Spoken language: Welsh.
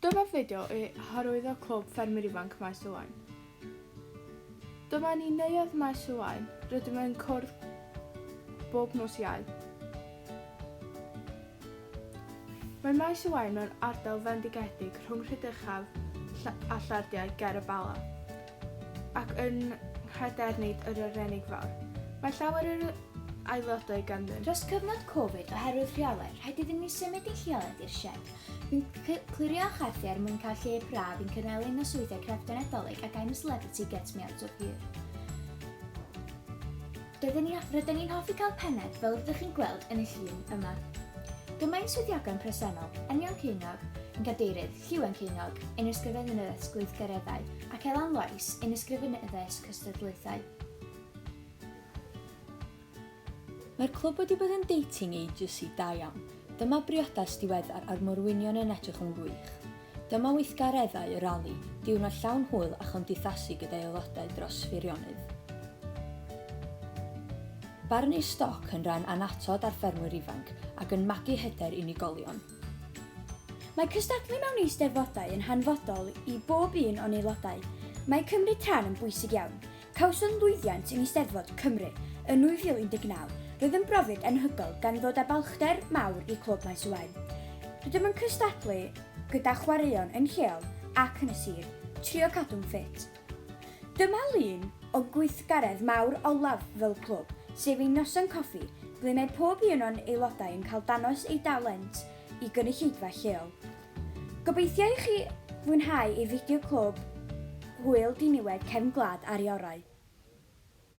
Dyma fideo i hyrwyddo clwb ffermwyr ifanc Maes Owain. Dyma ni neuadd Maes Owain, rydym yn cwrdd bob nos Iau. Mae Maes Owain mewn ardal fendigedig rhwng Rhydychaf a Llardiau ger y Bala, ac yn Nghaerdernydd yr Arennig Fawr. Mae llawer yr aelodau ganddyn. Dros cyfnod Covid oherwydd rheolau, rhaid iddyn ni symud i lleoliad i'r sied. Fi'n clirio chaffiau mwyn cael lle braf i'n cynnelyn y swyddau crefftau Nadolig ac ein celebrity gets me out of here. Rydyn ni'n hoffi cael pened fel rydych chi'n gweld yn y llun yma. Dyma'n swyddiogon presennol, Enion Ceiniog, yn cadeirydd Lliwen Ceiniog, un ysgrifennydd gweithgareddau, ac Elan Lois, un ysgrifennydd cystadlaethau. Mae'r clwb wedi bod yn dating agency da iawn. Dyma briodas diweddar ar morwynion yn edrych yn wych. Dyma weithgareddau y rali, diwrnod llawn hwyl a chymdeithasu gyda aelodau dros Feirionnydd. Barnu stoc yn rhan anatod ar ffermwyr ifanc ac yn magu hyder unigolion. Mae cystadlu mewn eisteddfodau yn hanfodol i bob un o'n aelodau. Mae cymryd rhan yn bwysig iawn. Cawson lwyddiant yn Eisteddfod Cymru yn 2019. Roedd yn brofiad anhygoel gan ddod â balchder mawr i clwb Maes Owain. Rydym yn cystadlu gyda chwaraeon yn lleol ac yn y sir, trio cadw'n ffit. Dyma lun o gweithgaredd mawr olaf fel clwb, sef ein noson coffi, ble mae pob un o'n aelodau yn cael danos eu dalent i gynulleidfa lleol. Gobeithio i chi fwynhau ei fideo clwb hwyl diniwed cefn gwlad ar ei orau.